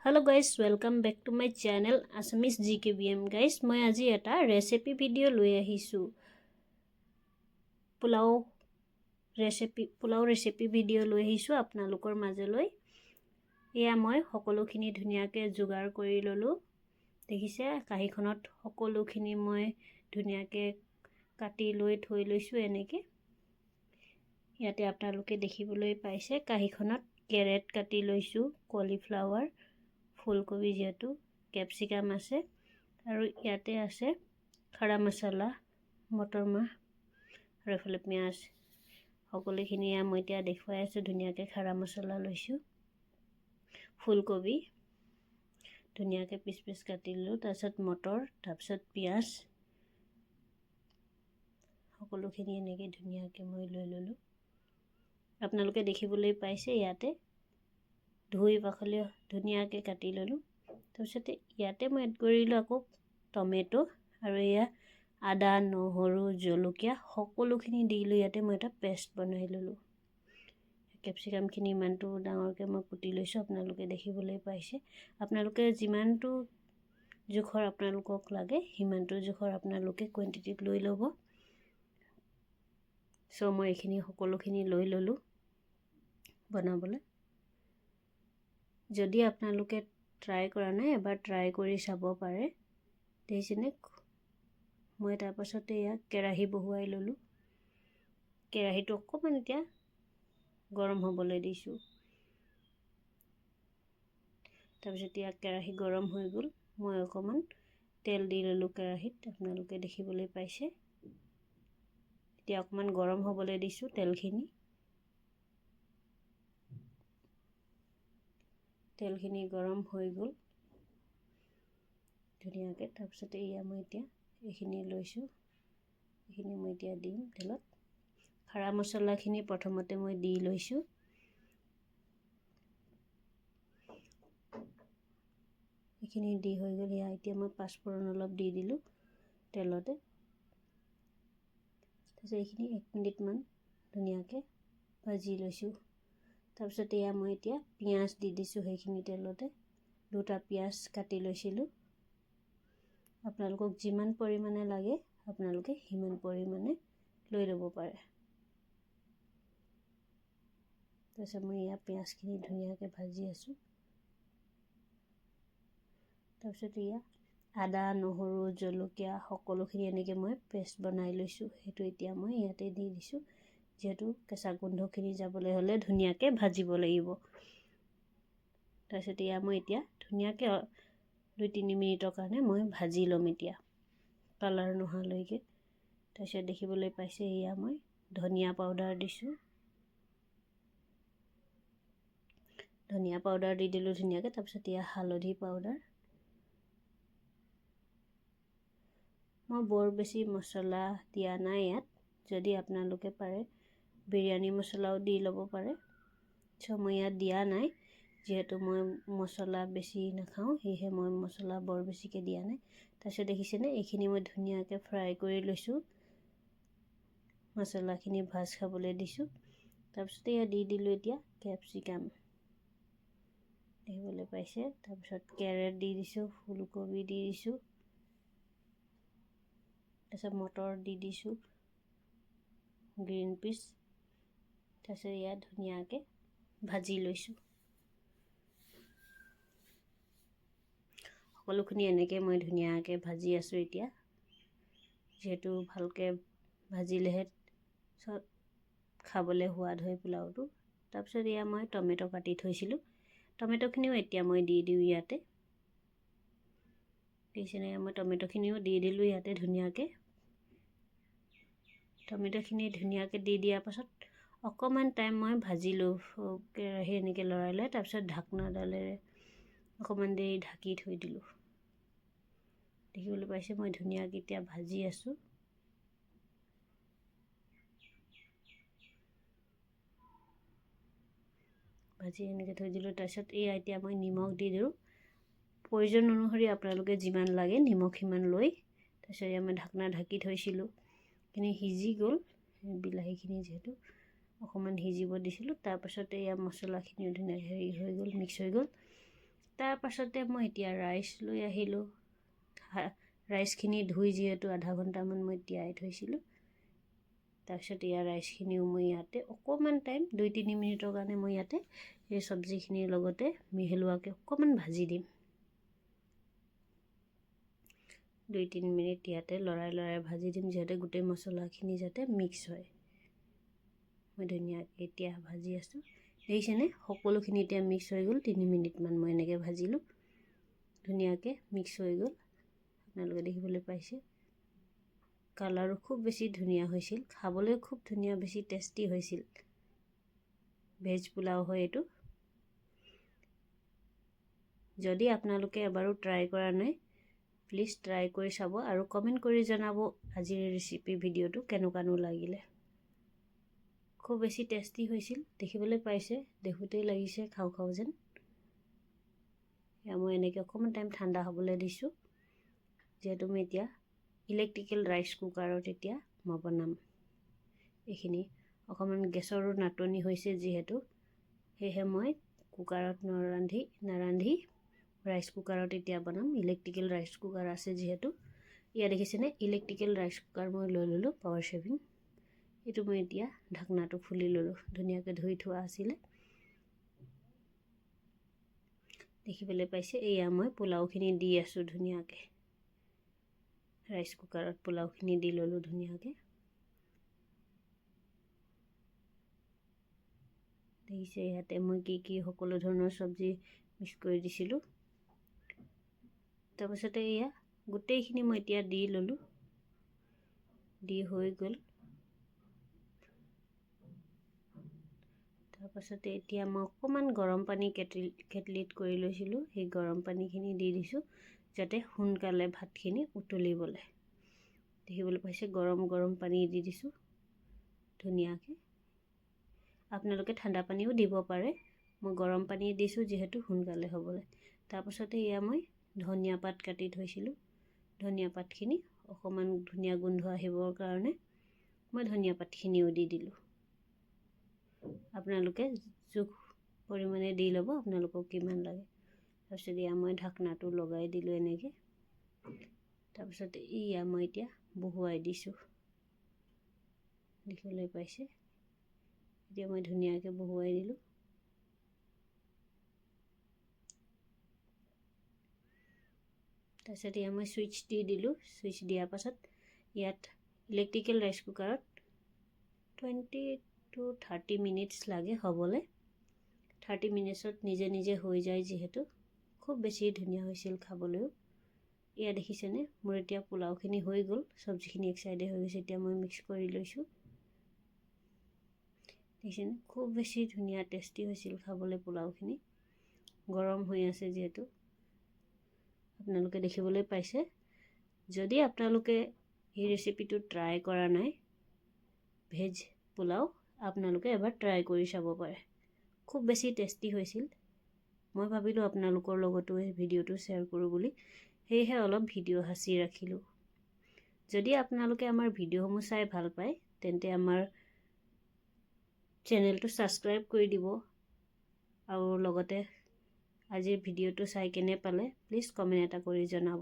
Hello guys, welcome back to my channel Assamese GKBM guys. মই আজি এটা recipe video লৈ আহিছো। পোলাও ৰেচিপি ভিডিও লৈ আহিছো আপোনালোকৰ মাজলৈ। এয়া মই সকলোখিনি ধুনিয়াকৈ যোগাৰ কৰি ললো। দেখিছে কাহিখনত সকলোখিনি মই ধুনিয়াকৈ কাটি লৈ থৈ লৈছো এনেকৈ। ইয়াতে আপোনালোকে দেখিবলৈ পাইছে কাহিখনত কেৰেট কাটি লৈছো, কলিফ্লাৱাৰ, ফুলকবি যেহেতু ক্যাপসিকাম আছে আৰু ইয়াতে আছে খৰা মছলা, মটৰ মাহ আৰু এফালে পিঁয়াজ। সকলোখিনি মই এতিয়া দেখুৱাই আছো। ধুনীয়াকৈ খৰা মছলা লৈছো, ফুলকবি ধুনীয়াকৈ পিচ কাটি ললো, তাৰপিছত মটৰ, তাৰপিছত পিঁয়াজ, সকলোখিনি এনেকৈ ধুনীয়াকৈ মই লৈ ললো। আপোনালোকে দেখিবলৈ পাইছে ইয়াতে ধুই পাখলি ধুনীয়াকৈ কাটি ললো। তাৰপিছতে ইয়াতে মই এড কৰিলো আকৌ টমেটো আৰু এয়া আদা, নহৰু, জলকীয়া সকলোখিনি দিলো। ইয়াতে মই এটা পেষ্ট বনাই ললো। ক্যাপসিকামখিনি ইমানটো ডাঙৰকৈ মই কুটি লৈছো, আপোনালোকে দেখিবলৈ পাইছে। আপোনালোকে যিমানটো জোখৰ আপোনালোকক লাগে সিমানটো জোখৰ আপোনালোকে কোৱান্টিটিত লৈ ল'ব। সো মই এইখিনি সকলোখিনি লৈ ললো বনাবলৈ। যদি আপোনালোকে ট্ৰাই কৰা নাই এবাৰ ট্ৰাই কৰি চাব পাৰে। দেখিছেনে? মই তাৰ পাছতে ইয়াক কেৰাহী বহুৱাই ললো। কেৰাহীটো অকণমান এতিয়া গৰম হ'বলৈ দিছো। তাৰপিছত ইয়াক কেৰাহী গৰম হৈ গ'ল। মই অকণমান তেল দি ললো কেৰাহীত, আপোনালোকে দেখিবলৈ পাইছে। এতিয়া অকণমান গৰম হ'বলৈ দিছো তেলখিনি। তেলখিনি গৰম হৈ গ'ল ধুনীয়াকৈ। তাৰপিছতে এয়া মই এতিয়া এইখিনি লৈছো, এইখিনি মই এতিয়া দিম তেলত। খৰা মছলাখিনি প্ৰথমতে মই দি লৈছো। এইখিনি দি হৈ গ'ল। এতিয়া মই পাঁচফোৰণ অলপ দি দিলো তেলতে। তাৰপিছত এইখিনি 1 মিনিটমান ধুনীয়াকৈ ভাজি লৈছো। তাৰপিছত এয়া মই এতিয়া পিঁয়াজ দি দিছো সেইখিনি তেলতে। দুটা পিঁয়াজ কাটি লৈছিলো। আপোনালোকক যিমান পৰিমাণে লাগে আপোনালোকে সিমান পৰিমাণে লৈ ল'ব পাৰে। তাৰপিছত মই এয়া পিঁয়াজখিনি ধুনীয়াকৈ ভাজি আছো। তাৰপিছত এয়া আদা, নহৰু, জলকীয়া সকলোখিনি এনেকৈ মই পেষ্ট বনাই লৈছো। সেইটো এতিয়া মই ইয়াতে দি দিছো। যেহেতু কেঁচা গোন্ধখিনি যাবলৈ হ'লে ধুনীয়াকৈ ভাজিব লাগিব। তাৰপিছত এয়া মই এতিয়া ধুনীয়াকৈ 2-3 মিনিটৰ কাৰণে মই ভাজি ল'ম এতিয়া কালাৰ নোহোৱালৈকে। তাৰপিছত দেখিবলৈ পাইছে এয়া মই ধনিয়া পাউডাৰ দিছো। ধনিয়া পাউডাৰ দি দিলো ধুনীয়াকৈ। তাৰপিছত এয়া হালধি পাউডাৰ। মই বৰ বেছি মছলা দিয়া নাই ইয়াত। যদি আপোনালোকে পাৰে বিৰিয়ানী মছলাও দি ল'ব পাৰে। সো মই ইয়াত দিয়া নাই, যিহেতু মই মছলা বেছি নাখাওঁ সেয়েহে মই মছলা বৰ বেছিকৈ দিয়া নাই। তাৰপিছত দেখিছেনে এইখিনি মই ধুনীয়াকৈ ফ্ৰাই কৰি লৈছো। মছলাখিনি ভাজ খাবলৈ দিছো। তাৰপিছত এয়া দি দিলো এতিয়া ক্যাপসিকাম, দেখিবলৈ পাইছে। তাৰপিছত কেৰেট দি দিছো, ফুলকবি দি দিছো, তাৰপিছত মটৰ দি দিছো, গ্ৰীণ পিচ। তাৰপিছত ইয়াত ধুনীয়াকৈ ভাজি লৈছো। সকলোখিনি এনেকৈ মই ধুনীয়াকৈ ভাজি আছো এতিয়া। যিহেতু ভালকৈ ভাজিলেহে চব খাবলৈ সোৱাদ হয় পোলাওটো। তাৰপিছত এয়া মই টমেটো কাটি থৈছিলো। টমেটোখিনিও এতিয়া মই দি দিওঁ ইয়াতে। দেখিছেনে? মই টমেটোখিনিও দি দিলো ইয়াতে ধুনীয়াকৈ। টমেটোখিনি ধুনীয়াকৈ দি দিয়াৰ পাছত অকণমান টাইম মই ভাজিলো কেৰাহী এনেকৈ লৰাই লৈ। তাৰপিছত ঢাকনাডালেৰে অকণমান দেৰি ঢাকি থৈ দিলো। দেখিবলৈ পাইছে মই ধুনীয়াকৈ এতিয়া ভাজি আছো। ভাজি এনেকৈ থৈ দিলো। তাৰপিছত এয়া এতিয়া মই নিমখ দি দিওঁ। প্ৰয়োজন অনুসৰি আপোনালোকে যিমান লাগে নিমখ সিমান লৈ। তাৰপিছত এয়া মই ঢাকনা ঢাকি থৈছিলো। এইখিনি সিজি গ'ল, বিলাহীখিনি যিহেতু অকণমান সিজিব দিছিলো। তাৰপাছতে এয়া মছলাখিনিও ধুনীয়াকৈ হেৰি হৈ গ'ল, মিক্স হৈ গ'ল। তাৰ পাছতে মই এতিয়া ৰাইচ লৈ আহিলোঁ। ৰাইচখিনি ধুই যিহেতু আধা ঘণ্টামান মই তিয়াই থৈছিলোঁ। তাৰপিছত ইয়াৰ ৰাইচখিনিও মই ইয়াতে অকণমান টাইম 2-3 মিনিটৰ কাৰণে মই ইয়াতে এই চব্জিখিনিৰ লগতে মিহলোৱাকৈ অকণমান ভাজি দিম। 2-3 মিনিট ইয়াতে লৰাই ভাজি দিম, যিহেতু গোটেই মছলাখিনি যাতে মিক্স হয়। মই ধুনীয়াকৈ এতিয়া ভাজি আছোঁ। দেখিছেনে সকলোখিনি এতিয়া মিক্স হৈ গ'ল। 3 মিনিটমান মই এনেকৈ ভাজিলোঁ, ধুনীয়াকৈ মিক্স হৈ গ'ল। আপোনালোকে দেখিবলৈ পাইছে কালাৰো খুব বেছি ধুনীয়া হৈছিল, খাবলৈ খুব ধুনীয়া, বেছি টেষ্টি হৈছিল। ভেজ পোলাও হয় এইটো। যদি আপোনালোকে এবাৰো ট্ৰাই কৰা নাই, প্লিজ ট্ৰাই কৰি চাব আৰু কমেণ্ট কৰি জনাব আজিৰ ৰেচিপি ভিডিঅ'টো কেনেকুৱানো লাগিলে। খুব বেছি টেষ্টি হৈছিল, দেখিবলৈ পাইছে, দেখোঁতেই লাগিছে খাওঁ খাওঁ যেন। মই এনেকৈ অকণমান টাইম ঠাণ্ডা হ'বলৈ দিছোঁ, যিহেতু মই এতিয়া ইলেক্ট্ৰিকেল ৰাইচ কুকাৰত এতিয়া মই বনাম। এইখিনি অকণমান গেছৰো নাটনি হৈছে যিহেতু, সেয়েহে মই কুকাৰত নাৰান্ধি ৰাইচ কুকাৰত এতিয়া বনাম। ইলেক্ট্ৰিকেল ৰাইচ কুকাৰ আছে যিহেতু। ইয়াত দেখিছেনে ইলেক্ট্ৰিকেল ৰাইচ কুকাৰ মই লৈ ল'লোঁ, পাৱাৰ ছেভিং। এইটো মই এতিয়া ঢাকনাটো খুলি ল'লোঁ, ধুনীয়াকৈ ধুই থোৱা আছিলে। দেখিবলৈ পাইছে এয়া মই পোলাওখিনি দি আছোঁ ধুনীয়াকৈ। ৰাইচ কুকাৰত পোলাওখিনি দি ল'লোঁ ধুনীয়াকৈ। দেখিছে ইয়াতে মই কি সকলো ধৰণৰ চব্জি মিক্স কৰি দিছিলোঁ। তাৰপাছতে এয়া গোটেইখিনি মই এতিয়া দি ল'লোঁ, দি হৈ গ'ল। তাৰপাছতে এতিয়া মই অকণমান গৰম পানী কেটলিত কৰি লৈছিলোঁ, সেই গৰম পানীখিনি দি দিছোঁ যাতে সোনকালে ভাতখিনি উতলিবলৈ। দেখিবলৈ পাইছে গৰম পানী দি দিছোঁ ধুনীয়াকৈ। আপোনালোকে ঠাণ্ডা পানীও দিব পাৰে, মই গৰম পানী দিছোঁ যিহেতু সোনকালে হ'বলৈ। তাৰপাছতে এয়া মই ধনিয়া পাত কাটি থৈছিলোঁ, ধনিয়া পাতখিনি অকণমান ধুনীয়া গোন্ধ আহিবৰ কাৰণে মই ধনিয়া পাতখিনিও দি দিলোঁ। আপোনালোকে জোখ পৰিমাণে দি ল'ব, আপোনালোকক কিমান লাগে। তাৰপিছত এয়া মই ঢাকনাটো লগাই দিলোঁ এনেকৈ। তাৰপিছত এয়া মই এতিয়া বহুৱাই দিছোঁ, দেখিবলৈ পাইছে। এতিয়া মই ধুনীয়াকৈ বহুৱাই দিলোঁ। তাৰপিছত এয়া মই ছুইচ দি দিলোঁ। ছুইচ দিয়াৰ পাছত ইয়াত ইলেক্ট্ৰিকেল ৰাইচ কুকাৰত 20 to 30 মিনিটছ লাগে হ'বলৈ। 30 মিনিটছত নিজে হৈ যায় যিহেতু। খুব বেছি ধুনীয়া হৈছিল খাবলৈও। এয়া দেখিছেনে মোৰ এতিয়া পোলাওখিনি হৈ গ'ল, চব্জিখিনি এক চাইডে হৈ গৈছে। এতিয়া মই মিক্স কৰি লৈছোঁ। দেখিছেনে খুব বেছি ধুনীয়া টেষ্টি হৈছিল খাবলৈ পোলাওখিনি। গৰম হৈ আছে যিহেতু, আপোনালোকে দেখিবলৈ পাইছে। যদি আপোনালোকে এই ৰেচিপিটো ট্ৰাই কৰা নাই, ভেজ পোলাও, আপোনালোকে এবাৰ ট্ৰাই কৰি চাব পাৰে। খুব বেছি টেষ্টি হৈছিল। মই ভাবিলোঁ আপোনালোকৰ লগতো এই ভিডিঅ'টো শ্বেয়াৰ কৰোঁ বুলি, সেয়েহে অলপ ভিডিঅ' সাঁচি ৰাখিলোঁ। যদি আপোনালোকে আমাৰ ভিডিঅ'সমূহ চাই ভাল পায়, তেন্তে আমাৰ চেনেলটো ছাবস্ক্ৰাইব কৰি দিব আৰু লগতে আজিৰ ভিডিঅ'টো চাই কেনে পালে প্লিজ কমেণ্ট এটা কৰি জনাব।